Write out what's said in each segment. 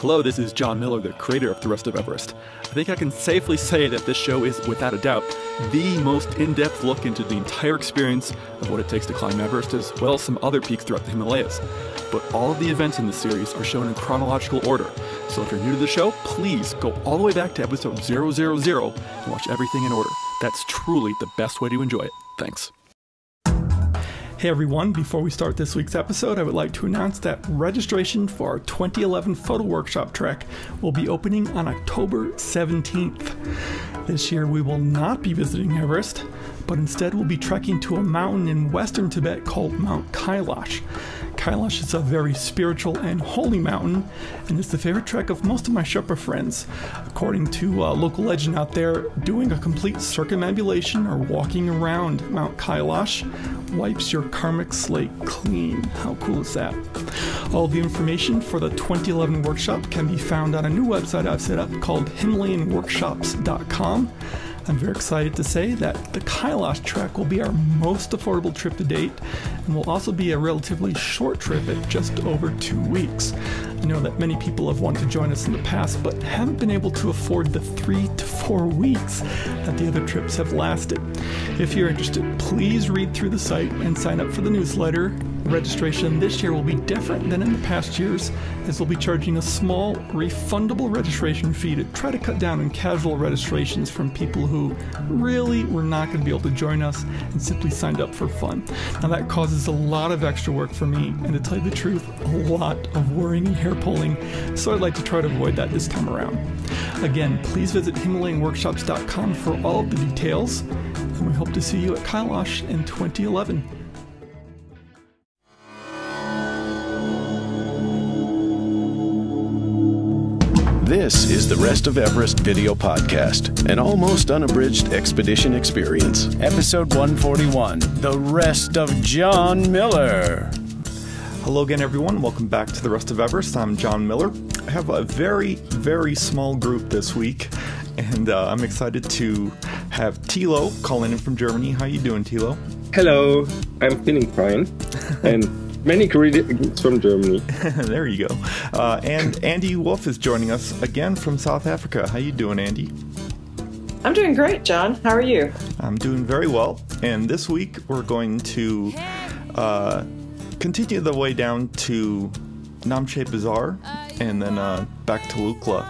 Hello, this is John Miller, the creator of The Rest of Everest. I think I can safely say that this show is, without a doubt, the most in-depth look into the entire experience of what it takes to climb Everest, as well as some other peaks throughout the Himalayas. But all of the events in this series are shown in chronological order, so if you're new to the show, please go all the way back to episode 000 and watch everything in order. That's truly the best way to enjoy it. Thanks. Hey everyone, before we start this week's episode, I would like to announce that registration for our 2011 photo workshop trek will be opening on October 17th. This year we will not be visiting Everest, but instead we'll be trekking to a mountain in western Tibet called Mount Kailash. Kailash is a very spiritual and holy mountain, and it's the favorite trek of most of my Sherpa friends. According to a local legend out there, doing a complete circumambulation or walking around Mount Kailash wipes your karmic slate clean. How cool is that? All the information for the 2011 workshop can be found on a new website I've set up called HimalayanWorkshops.com. I'm very excited to say that the Kailash trek will be our most affordable trip to date and will also be a relatively short trip at just over 2 weeks. I know that many people have wanted to join us in the past but haven't been able to afford the 3 to 4 weeks that the other trips have lasted. If you're interested, please read through the site and sign up for the newsletter. Registration this year will be different than in the past years, as we'll be charging a small, refundable registration fee to try to cut down on casual registrations from people who really were not going to be able to join us and simply signed up for fun. Now that causes a lot of extra work for me, and to tell you the truth, a lot of worrying and hair pulling, so I'd like to try to avoid that this time around. Again, please visit HimalayanWorkshops.com for all of the details, and we hope to see you at Kailash in 2011. This is the Rest of Everest video podcast, an almost unabridged expedition experience. Episode 141, The Rest of John Miller. Hello again, everyone. Welcome back to The Rest of Everest. I'm John Miller. I have a very, very small group this week, and I'm excited to have Thilo calling in from Germany. How you doing, Thilo? Hello, I'm feeling fine, and many greetings from Germany. There you go. And Andy Wolf is joining us again from South Africa. How you doing, Andy? I'm doing great, John. How are you? I'm doing very well. And this week we're going to continue the way down to Namche Bazaar and then back to Lukla.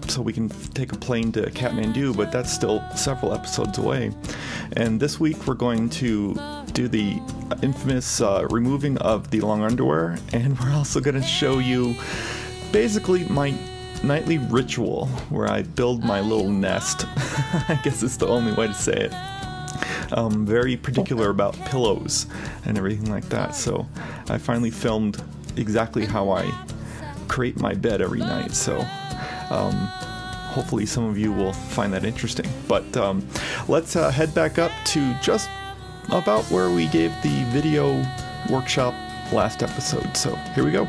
So we can take a plane to Kathmandu, but that's still several episodes away. And this week we're going to do the infamous removing of the long underwear, and we're also going to show you basically my nightly ritual where I build my little nest. I guess it's the only way to say it. Very particular about pillows and everything like that, so I finally filmed exactly how I create my bed every night, so hopefully some of you will find that interesting. But let's head back up to just about where we gave the video workshop last episode. So here we go.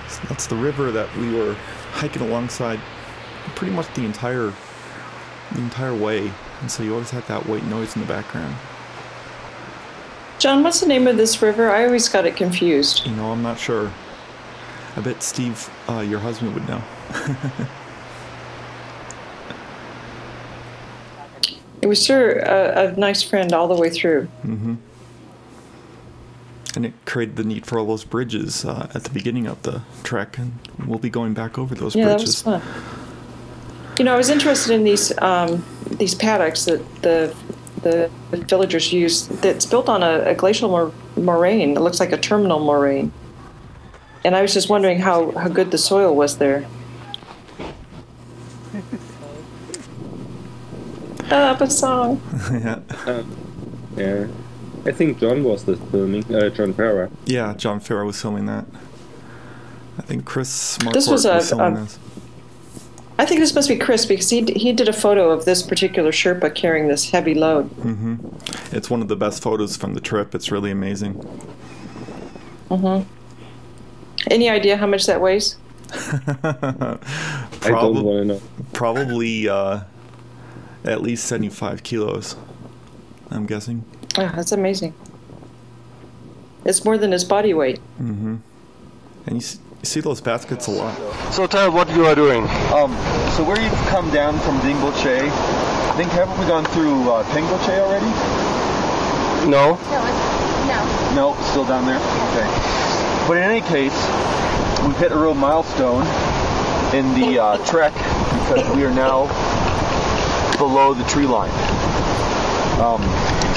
So that's the river that we were hiking alongside pretty much the entire way, and so you always had that white noise in the background. John, what's the name of this river? I always got it confused. You know, I'm not sure. I bet Steve, your husband, would know. It was sure a nice friend all the way through. Mm-hmm. And it created the need for all those bridges at the beginning of the trek, and we'll be going back over those bridges. Yeah, that was fun. You know, I was interested in these paddocks that the villagers use. That's built on a glacial moraine. It looks like a terminal moraine. And I was just wondering how good the soil was there. Up a song. Yeah. Yeah, I think John was the filming. John Farah. Yeah, John Farah was filming that. I think Chris Marquardt was filming this. I think this must be Chris, because he did a photo of this particular Sherpa carrying this heavy load. Mm-hmm. It's one of the best photos from the trip. It's really amazing. Mm-hmm. Any idea how much that weighs? I don't want to know. Probably at least 75 kilos, I'm guessing. Oh, that's amazing. It's more than his body weight. Mm-hmm. And you see those baskets a lot. So tell what you are doing. So where you've come down from Dingbotche, I think, haven't we gone through Dingbotche already? No. No, still down there? Okay. But in any case, we've hit a real milestone in the trek because we are now below the tree line.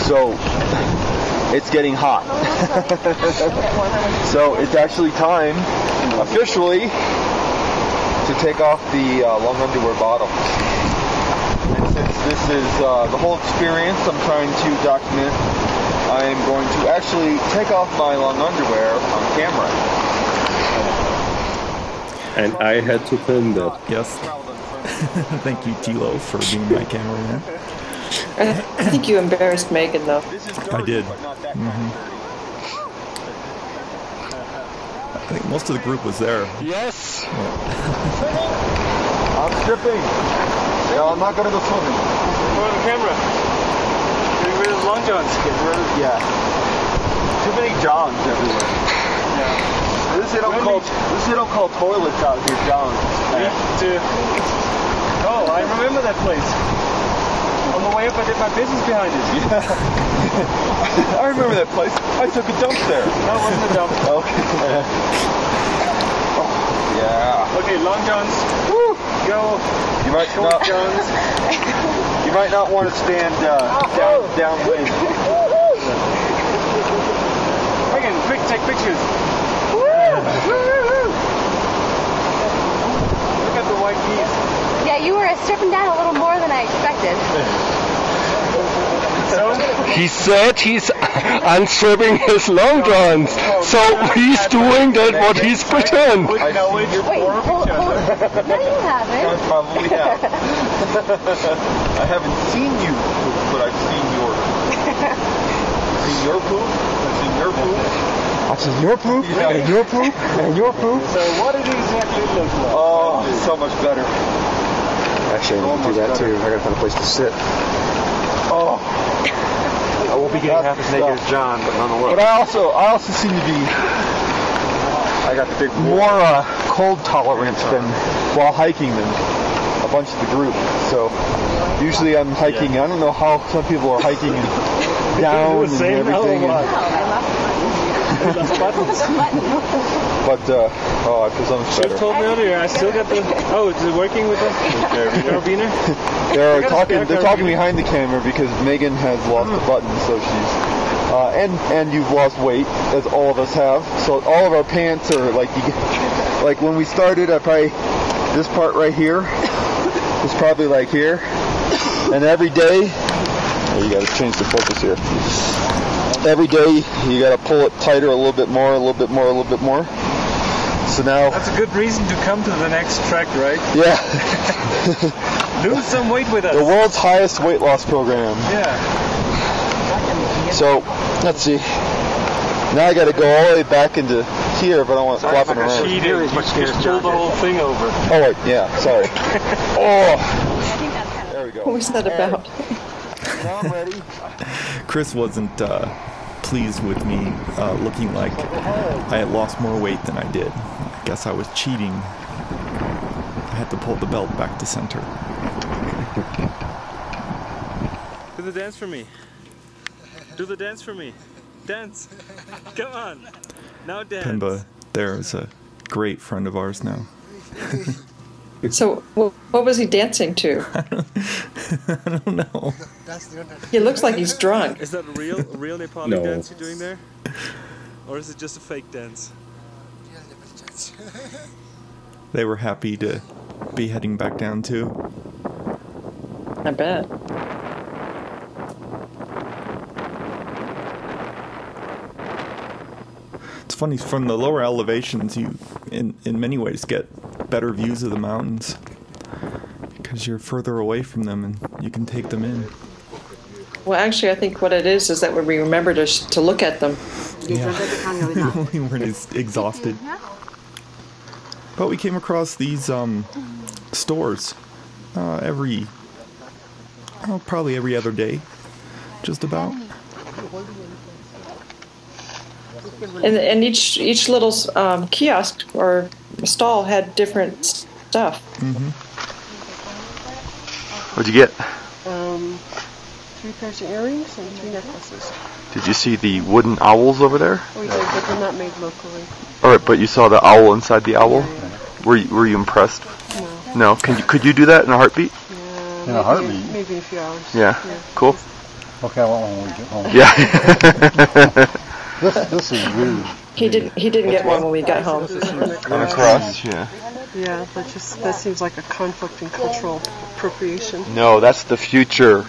So it's getting hot. So it's actually time, officially, to take off the long underwear bottoms. And since this is the whole experience I'm trying to document, I am going to actually take off my long underwear on camera. And I had to film that. Yes. Thank you, Tilo, for being my cameraman. I think you embarrassed Megan, though. I did. Mm-hmm. I think most of the group was there. Yes. I'm stripping. No, I'm not going to go swimming. Go on the camera. Getting rid of the long johns. Yeah. Too many johns everywhere. Yeah. This they don't call toilets out here johns. Oh, I remember that place. On the way up, I did my business behind it. Yeah. I remember that place. I took a dump there. No, it wasn't a dump. Okay. Yeah. Okay, long johns. Woo! Go. You might Short not. johns. You might not want to stand downwind. Megan, quick, take pictures. Look at the white geese. Yeah, you were stripping down a little more than I expected. He said he's unstripping his long johns, so he's doing that what he's pretend. Wait, hold. No, you haven't. I probably have. I haven't seen you, but I've seen your. Seen your poop. I've seen your poop. I've seen your poop, and your poop, and your poop. So what did it exactly look like? Oh, so much better. Actually, I need to do that too. I gotta find a place to sit. Oh. I won't be getting half as naked as John, but nonetheless. But I also seem to be more cold tolerant than while hiking than a bunch of the group. So usually I'm hiking. I don't know how some people are hiking down and everything. But I feel so much better. You told me earlier. I still got the. Oh, is it working with the carabiner? They're talking behind the camera because Megan has lost a button, so she's and you've lost weight, as all of us have. So all of our pants are like when we started, this part right here is probably like here, and every day. Oh, you got to change the focus here. Every day you got to pull it tighter a little bit more, a little bit more, a little bit more. So now that's a good reason to come to the next trek, right? Yeah. Lose some weight with us. The world's highest weight loss program. Yeah. So let's see. Now I got to go all the way back into here, but I want flopping around. Cheating. Just pull the whole thing over. Oh wait, yeah. Sorry. Oh. There we go. What was that about? Now I'm ready. Chris wasn't pleased with me looking like I had lost more weight than I did. I guess I was cheating. I had to pull the belt back to center. Do the dance for me. Do the dance for me. Dance. Come on. Now dance. Pemba there is a great friend of ours now. So, what was he dancing to? I don't know. He looks like he's drunk. Is that a real Nepali No. dance you're doing there? Or is it just a fake dance? They were happy to be heading back down too. I bet. It's funny, from the lower elevations you in many ways get better views of the mountains because you're further away from them and you can take them in. Well, actually, I think what it is that we remember to look at them. Yeah. We weren't as exhausted. But we came across these stores probably every other day, just about. And each little kiosk or stall had different stuff. What'd you get? 3 pairs of earrings and 2 necklaces. Did you see the wooden owls over there? We did, but they're not made locally. All right, but you saw the owl inside the owl? Yeah. Were you impressed? No. No? Could you do that in a heartbeat? Yeah, In a heartbeat? Maybe in a few hours. Yeah. Cool. Okay, I want one when we get home. Yeah. This is weird. He didn't get one when we got home. On a cross, yeah. Yeah, that seems like a conflict in cultural appropriation. No, that's the future.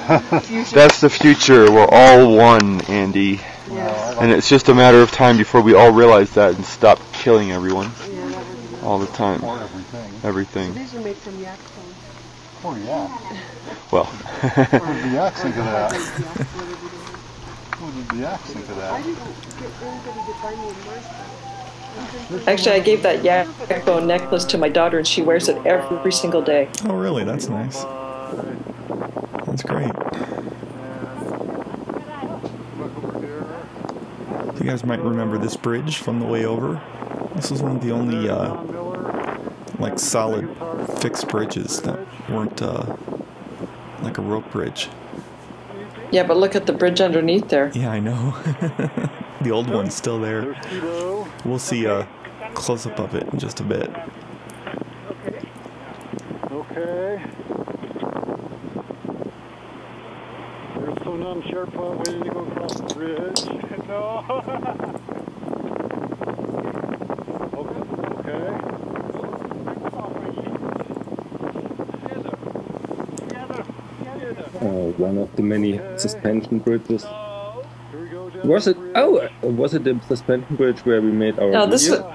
That's the future. We're all one, Andy. Yeah. And it's just a matter of time before we all realize that and stop killing everyone. All the time. Or everything. So these are made from yak bone. Poor yak. Well. What did the yak think of that? What did the yak think of I that? didn't get anybody to buy me a marshmallow. Actually, I gave that yak bone necklace to my daughter, and she wears it every single day. Oh, really? That's nice. That's great. You guys might remember this bridge from the way over. This was one of the only like solid fixed bridges that weren't like a rope bridge. Yeah, but look at the bridge underneath there. Yeah, I know. The old one's still there. We'll see a close-up of it in just a bit. Okay. There's Sonam Sherpa waiting to go across the bridge. No. One of the many suspension bridges. Was it? Oh, was it the suspension bridge where we made our? No, video?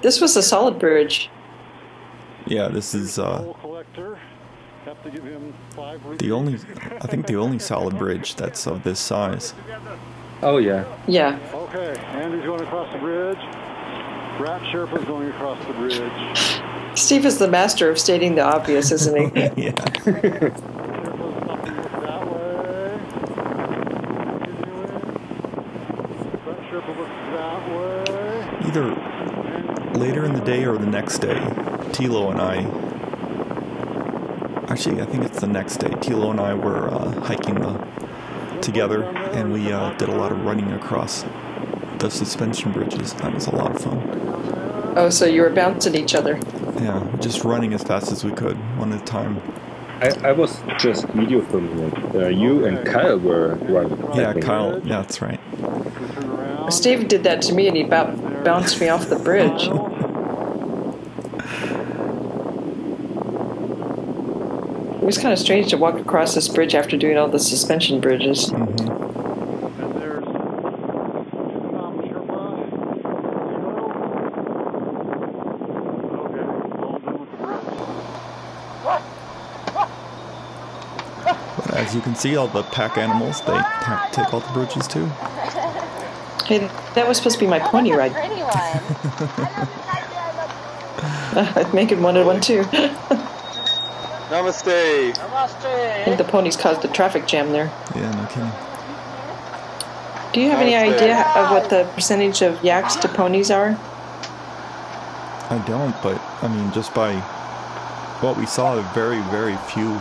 this was a solid bridge. Yeah, this is the only, I think the only solid bridge that's of this size. Oh yeah. Yeah. Okay, Andrew's going across the bridge. Rat Sherpa's going across the bridge. Steve is the master of stating the obvious, isn't he? Yeah. Either later in the day or the next day, Tilo and I, actually I think it's the next day, Tilo and I were hiking together, and we did a lot of running across the suspension bridges. That was a lot of fun. Oh, so you were bouncing each other. Yeah, just running as fast as we could, one at a time. I was just video filming it. You and Kyle were running. Yeah, Kyle, yeah, that's right. Steve did that to me, and he bounced me off the bridge. It was kind of strange to walk across this bridge after doing all the suspension bridges. As you can see, all the pack animals, they take all the bridges too. Hey, that was supposed to be my pony ride. Megan wanted one too. Namaste. I think the ponies caused the traffic jam there. Yeah, no kidding. Do you have any idea of what the percentage of yaks to ponies are? I don't, but I mean, just by what we saw, very, very few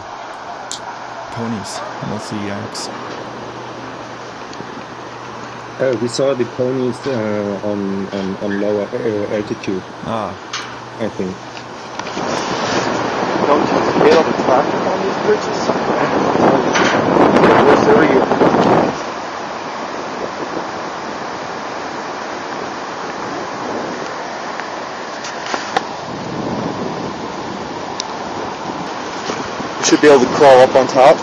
ponies, mostly yaks. We saw the ponies on lower altitude. Ah. I think. Don't you feel the traffic on these bridges? There you go. You should be able to crawl up on top.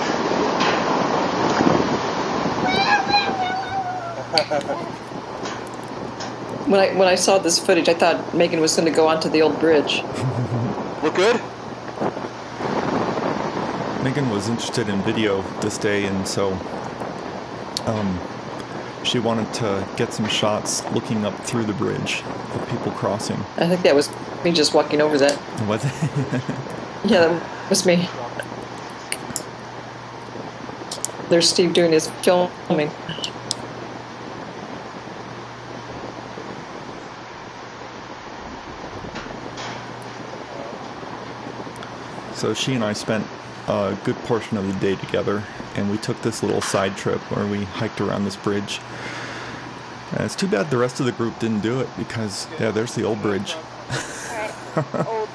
When I saw this footage, I thought Megan was going to go onto the old bridge. Look good? Megan was interested in video this day, and so she wanted to get some shots looking up through the bridge of people crossing. I think that was me just walking over that. Was it? Yeah, that was me. There's Steve doing his filming. So she and I spent a good portion of the day together, and we took this little side trip where we hiked around this bridge. And it's too bad the rest of the group didn't do it because, yeah, there's the old bridge.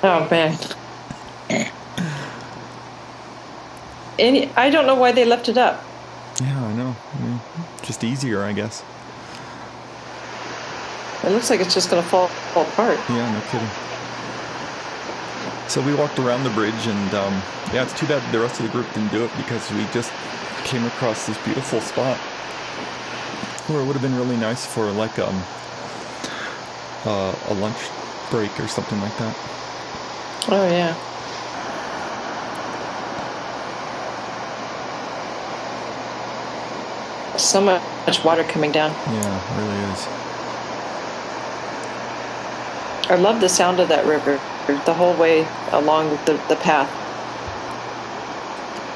Oh, man. I don't know why they left it up. Yeah, I know. I mean, just easier, I guess. It looks like it's just going to fall apart. Yeah, no kidding. So we walked around the bridge, and yeah, it's too bad the rest of the group didn't do it because we just came across this beautiful spot where it would have been really nice for like a lunch break or something like that. Oh, yeah. So much water coming down. Yeah, it really is. I love the sound of that river the whole way along the path.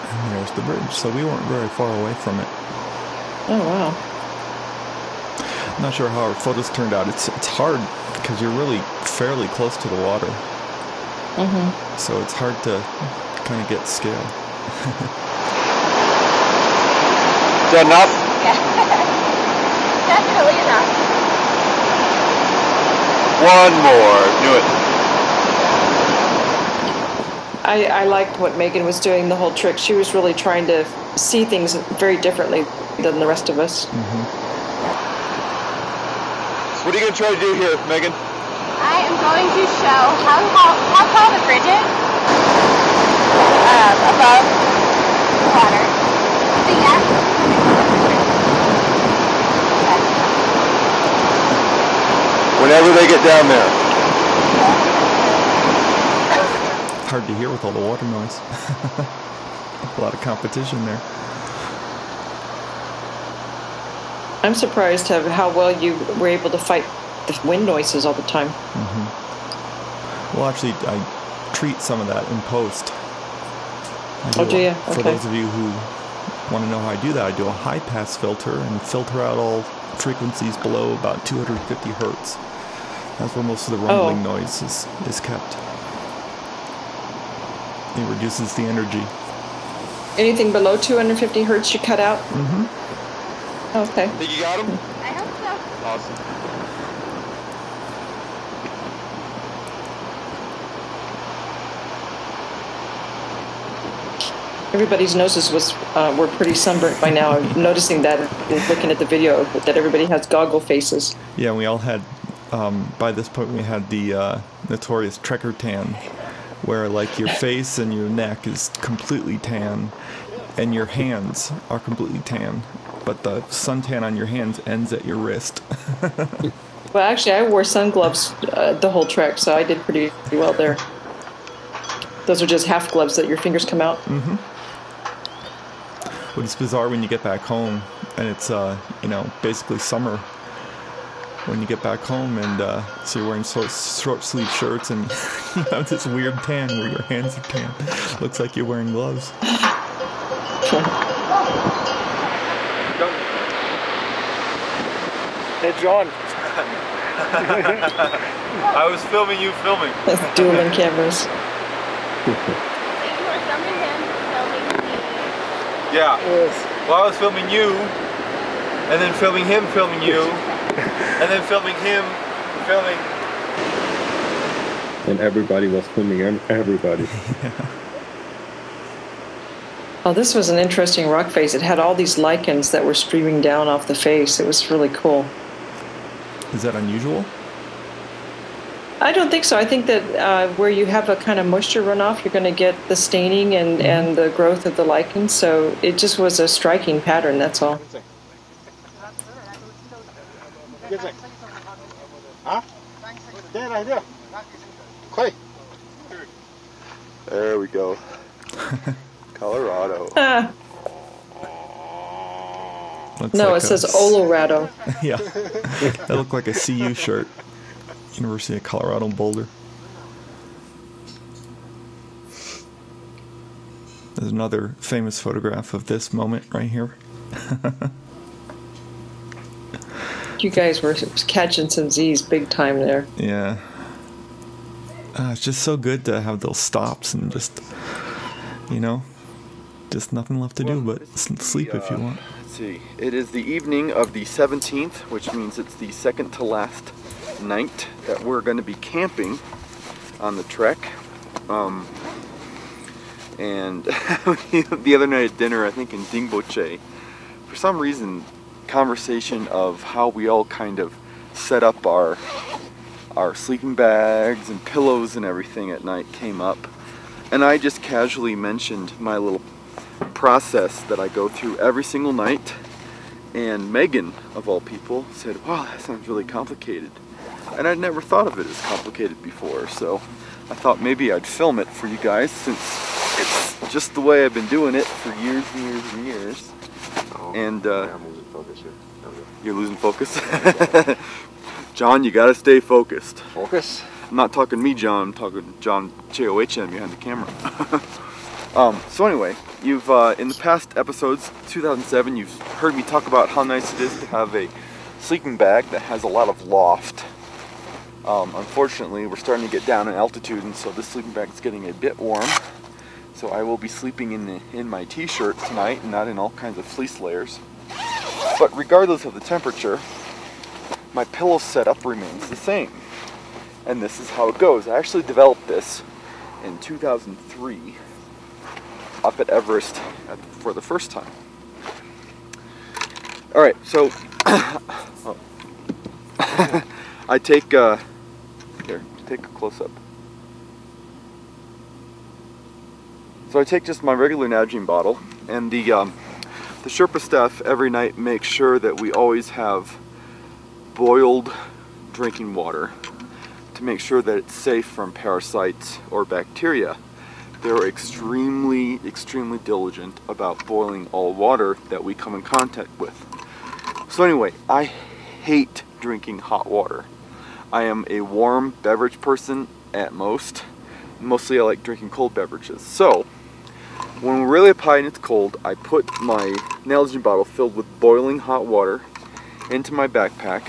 And there's the bridge, so we weren't very far away from it. Oh, wow. I'm not sure how our photos turned out. It's hard because you're really fairly close to the water. Mm-hmm. So it's hard to kind of get scale. Is that enough? Definitely enough. One more. Do it. I liked what Megan was doing, the whole trick. She was really trying to see things very differently than the rest of us. Mm-hmm. So what are you going to try to do here, Megan? I am going to show how tall the bridge is above the water. So yes. Whenever they get down there. Hard to hear with all the water noise. A lot of competition there. I'm surprised at how well you were able to fight the wind noises all the time. Mm-hmm. Well, actually, I treat some of that in post. Oh, do you? For Okay. those of you who want to know how I do that, I do a high-pass filter and filter out all frequencies below about 250 hertz. That's where most of the rumbling noise is kept. It reduces the energy. Anything below 250 hertz you cut out? Mm-hmm. Okay. Think you got him? I hope so. Awesome. Everybody's noses were pretty sunburnt by now. I'm noticing that looking at the video that everybody has goggle faces. Yeah, we all had, by this point, we had the notorious Trekker tan, where like your face and your neck is completely tan, and your hands are completely tan, but the suntan on your hands ends at your wrist. Well, actually, I wore sun gloves the whole trek, so I did pretty well there. Those are just half gloves that your fingers come out. Mm-hmm. But it's bizarre when you get back home, and it's basically summer when you get back home, and so you're wearing short sleeve shirts, and you have this weird tan where your hands are tan. Looks like you're wearing gloves. Hey, John. I was filming you filming. That's dueling cameras. You were filming him, filming me. Yeah. Well, I was filming you, and then filming him, filming you, and then filming him, filming. And everybody was filming everybody. Oh, this was an interesting rock face. It had all these lichens that were streaming down off the face. It was really cool. Is that unusual? I don't think so. I think that where you have a kind of moisture runoff, you're going to get the staining and the growth of the lichens. So it just was a striking pattern, that's all. Huh? There we go. Colorado. No, it says Olorado. Yeah, that looked like a CU shirt. University of Colorado Boulder. There's another famous photograph of this moment right here. You guys were catching some Z's big time there. Yeah. It's just so good to have those stops and just, you know, just nothing left to do but sleep if you want. Let's see. It is the evening of the 17th, which means it's the second to last night that we're going to be camping on the trek. And the other night at dinner, I think in Dingbotche, for some reason, conversation of how we all kind of set up our sleeping bags and pillows and everything at night came up. And I just casually mentioned my little process that I go through every single night. And Megan, of all people, said, wow, that sounds really complicated. And I'd never thought of it as complicated before, so I thought maybe I'd film it for you guys since it's just the way I've been doing it for years and years and years. And I'm losing focus here. You're losing focus? John, you gotta stay focused. Focus? I'm not talking me, John. I'm talking John J-O-H-N behind the camera. So anyway, you've in the past episodes, 2007, you've heard me talk about how nice it is to have a sleeping bag that has a lot of loft. Unfortunately, we're starting to get down in altitude, and so this sleeping bag is getting a bit warm. So I will be sleeping in my t-shirt tonight, and not in all kinds of fleece layers. But regardless of the temperature, my pillow setup remains the same. And this is how it goes. I actually developed this in 2003 up at Everest for the first time. Alright, so I take, here, take a close-up. So I take just my regular Nalgene bottle, and the Sherpa staff every night makes sure that we always have boiled drinking water to make sure that it's safe from parasites or bacteria. They're extremely, extremely diligent about boiling all water that we come in contact with. So anyway, I hate drinking hot water. I am a warm beverage person at most. Mostly I like drinking cold beverages. So when we're really up high and it's cold, I put my Nalgene bottle filled with boiling hot water into my backpack,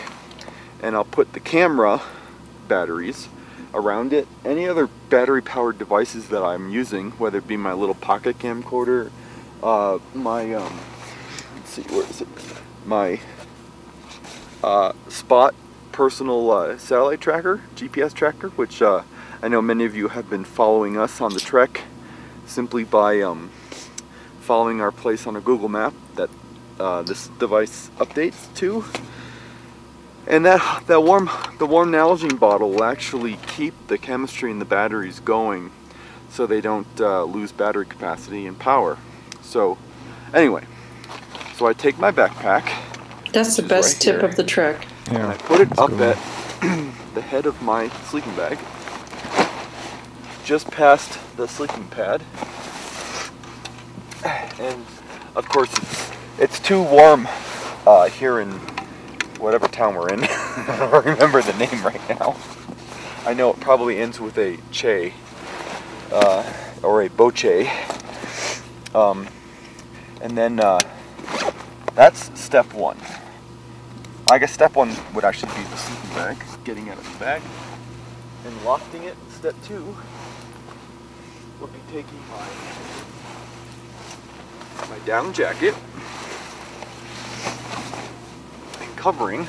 and I'll put the camera batteries around it. Any other battery powered devices that I'm using, whether it be my little pocket camcorder, my let's see, where is it? My Spot personal satellite tracker, GPS tracker, which I know many of you have been following us on the trek simply by following our place on a Google map that this device updates to. And the warm Nalgene bottle will actually keep the chemistry in the batteries going so they don't lose battery capacity and power. So anyway, so I take my backpack. That's the best right tip of the trek. Yeah, and I put it up at the head of my sleeping bag, just past the sleeping pad. And of course it's too warm here in whatever town we're in. I don't remember the name right now. I know it probably ends with a che or a boche. And then that's step one. I guess step one would actually be the sleeping bag, getting out of the bag and lofting it. Step two would be taking my down jacket and covering.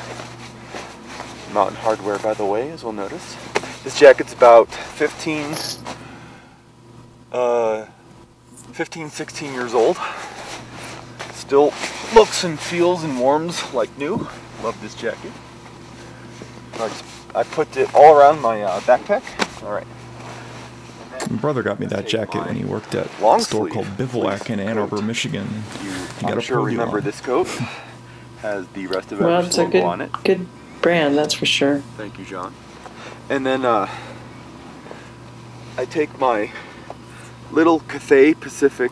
Mountain Hardwear, by the way, as we'll notice. This jacket's about 15, 16 years old. Still looks and feels and warms like new. Love this jacket. I put it all around my backpack. All right. My brother got me that jacket when he worked at a store called Bivouac in Ann Arbor, Michigan. I'm sure remember this coat. Has the Rest of Everest logo on it. Good brand, that's for sure. Thank you, John. And then I take my little Cathay Pacific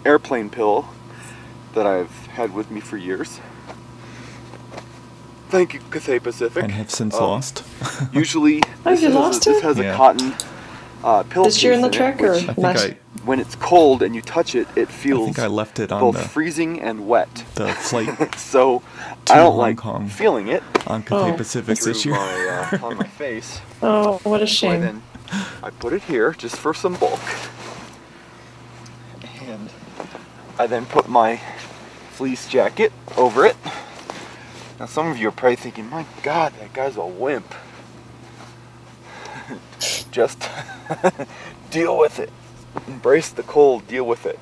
airplane pillow that I've had with me for years. Thank you, Cathay Pacific. And have since lost. Usually, this has a cotton pillow this year in the trek, or I think when it's cold and you touch it, it feels I think I left it on both the, freezing and wet. The flight. So to I don't Hong like Kong feeling it on Cathay Pacific this year. On my face. Oh, what a shame. So then I put it here just for some bulk. And I then put my fleece jacket over it. Now some of you are probably thinking, my God, that guy's a wimp. Just deal with it. Embrace the cold, deal with it.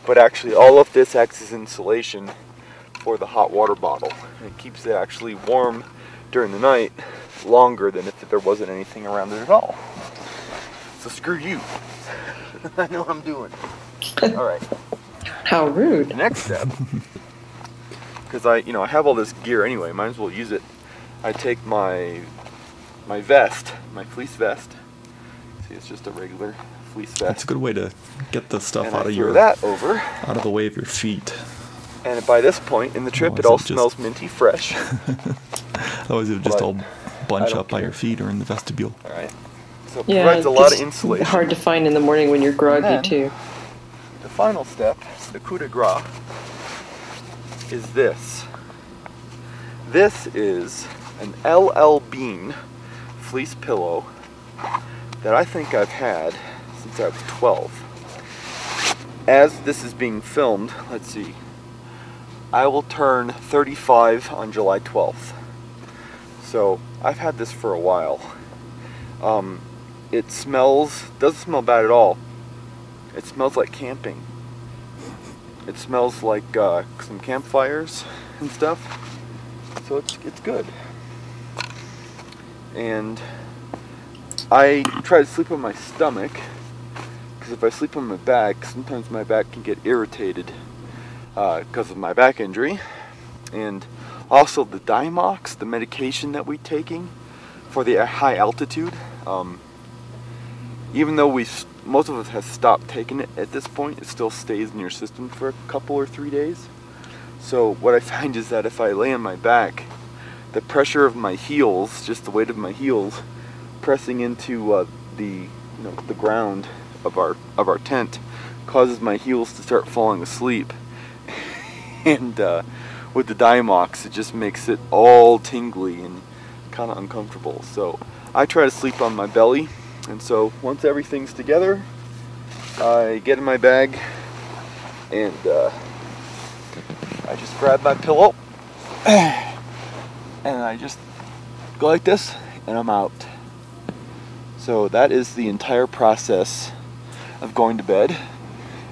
But actually all of this acts as insulation for the hot water bottle. And it keeps it actually warm during the night longer than if there wasn't anything around it at all. So screw you. I know what I'm doing. Alright. How rude. The next step, because I have all this gear anyway, might as well use it. I take my vest, my fleece vest. See, it's just a regular fleece vest. That's a good way to get the stuff and out I of throw your that over. out of the way of your feet. And by this point in the trip, it all smells minty fresh. Otherwise, it would just all bunch up by care. your feet or in the vestibule. All right. So it Yeah, provides a lot of it's insulation. hard to find in the morning when you're groggy then, too. The final step, the coup de grace, is this. This is an LL Bean fleece pillow that I think I've had since I was 12. As this is being filmed, let's see, I will turn 35 on July 12th. So I've had this for a while. It doesn't smell bad at all. It smells like camping. It smells like some campfires and stuff. So it's good. And I try to sleep on my stomach, because if I sleep on my back, sometimes my back can get irritated because of my back injury. And also the Dimox, the medication that we're taking for the high altitude, even though most of us have stopped taking it at this point, it still stays in your system for a couple or 3 days. So what I find is that if I lay on my back, the pressure of my heels, just the weight of my heels, pressing into the ground of our tent, causes my heels to start falling asleep. And with the Dimox, it just makes it all tingly and kind of uncomfortable. So I try to sleep on my belly. And so once everything's together, I get in my bag and I just grab my pillow and I just go like this and I'm out. So that is the entire process of going to bed.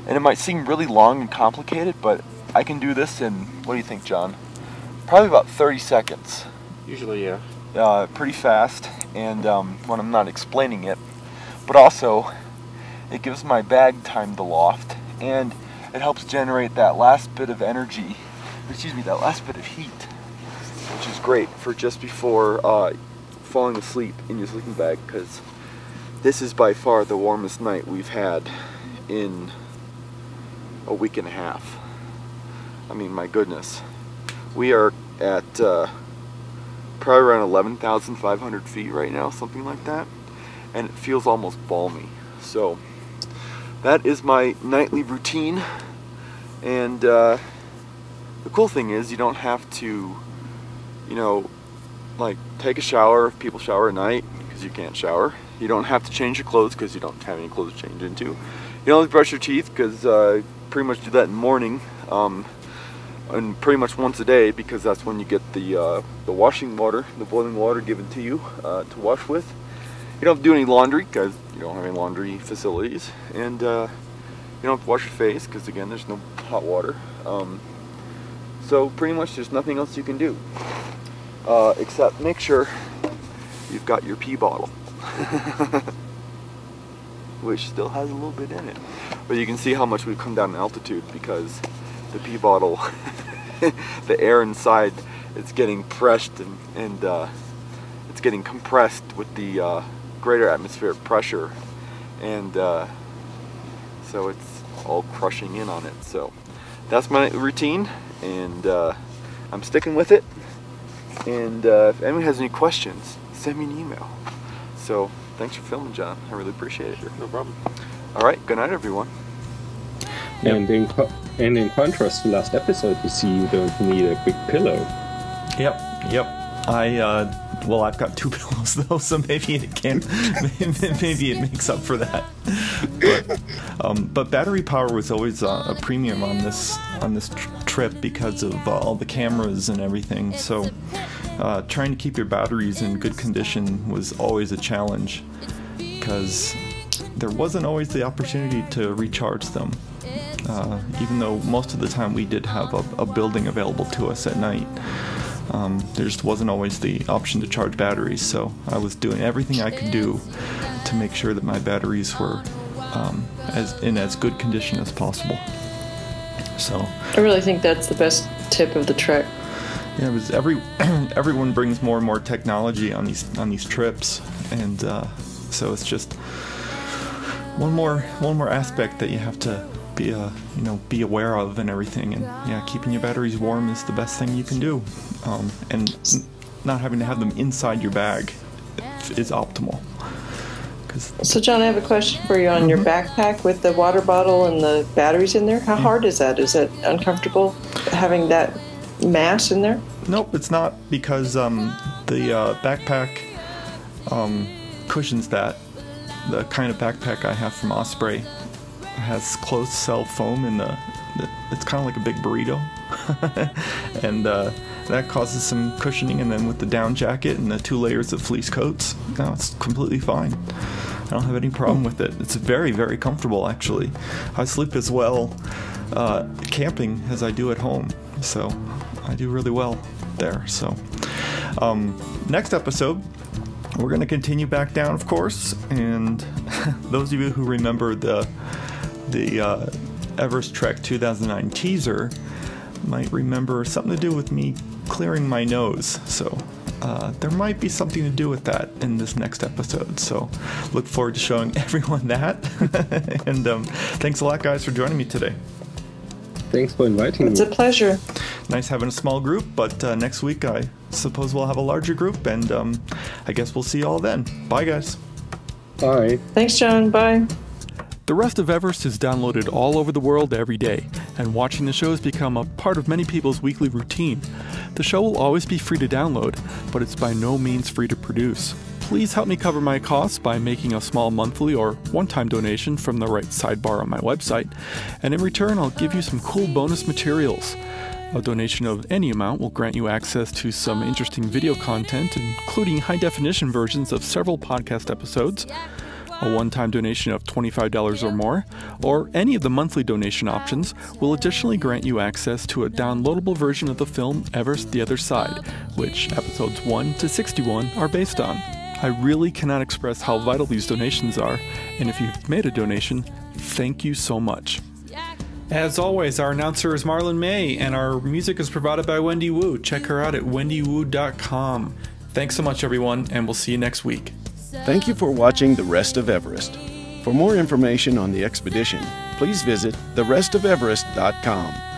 And it might seem really long and complicated, but I can do this in, what do you think, John? Probably about 30 seconds. Usually, yeah. Pretty fast, and when I'm not explaining it. But also, it gives my bag time to loft, and it helps generate that last bit of energy, that last bit of heat, which is great for just before falling asleep in your sleeping bag, because this is by far the warmest night we've had in a week and a half. I mean, my goodness. We are at probably around 11,500 feet right now, something like that. And it feels almost balmy. So that is my nightly routine. And the cool thing is you don't have to, like take a shower if people shower at night, because you can't shower. You don't have to change your clothes because you don't have any clothes to change into. You don't have to brush your teeth because pretty much do that in the morning. And pretty much once a day, because that's when you get the washing water, the boiling water given to you to wash with. You don't have to do any laundry because you don't have any laundry facilities, and you don't have to wash your face because again there's no hot water. So pretty much there's nothing else you can do except make sure you've got your pee bottle, which still has a little bit in it. But you can see how much we've come down in altitude because the pee bottle, the air inside, it's getting pressed and it's getting compressed with the greater atmospheric pressure, and so it's all crushing in on it. So that's my routine, and I'm sticking with it. And if anyone has any questions, send me an email. So thanks for filming, John. I really appreciate it. Sure, no problem. All right, good night, everyone. Yep. And in contrast to last episode, you see you don't need a big pillow. Yep. I've got 2 pillows though, so maybe it makes up for that. But battery power was always a premium on this trip because of all the cameras and everything. So trying to keep your batteries in good condition was always a challenge because there wasn't always the opportunity to recharge them. Even though most of the time we did have a building available to us at night. There just wasn't always the option to charge batteries, so I was doing everything I could do to make sure that my batteries were in as good condition as possible. So I really think that's the best tip of the trek. Yeah, it was everyone brings more and more technology on these trips, and so it's just one more aspect that you have to be aware of and everything. And yeah, keeping your batteries warm is the best thing you can do, and not having to have them inside your bag is optimal. So John, I have a question for you on your backpack with the water bottle and the batteries in there. How hard is that? Is it uncomfortable having that mass in there? Nope, it's not, because the backpack cushions that. The kind of backpack I have from Osprey has closed cell foam in it's kind of like a big burrito, and that causes some cushioning. And then with the down jacket and the 2 layers of fleece coats, no, it's completely fine. I don't have any problem with it. It's very, very comfortable, actually. I sleep as well camping as I do at home, so I do really well there. So next episode, we're going to continue back down, of course, and those of you who remember the Everest Trek 2009 teaser might remember something to do with me clearing my nose. So there might be something to do with that in this next episode. So look forward to showing everyone that. And thanks a lot, guys, for joining me today. Thanks for inviting me. It's a pleasure. Nice having a small group, but next week I suppose we'll have a larger group, and I guess we'll see you all then. Bye, guys. Bye. Thanks, John. Bye. The Rest of Everest is downloaded all over the world every day, and watching the show has become a part of many people's weekly routine. The show will always be free to download, but it's by no means free to produce. Please help me cover my costs by making a small monthly or one-time donation from the right sidebar on my website, and in return I'll give you some cool bonus materials. A donation of any amount will grant you access to some interesting video content, including high-definition versions of several podcast episodes. A one-time donation of $25 or more, or any of the monthly donation options, will additionally grant you access to a downloadable version of the film Everest the Other Side, which episodes 1 to 61 are based on. I really cannot express how vital these donations are, and if you've made a donation, thank you so much. As always, our announcer is Marlon May, and our music is provided by Wendy Wu. Check her out at wendywu.com. Thanks so much, everyone, and we'll see you next week. Thank you for watching The Rest of Everest. For more information on the expedition, please visit therestofeverest.com.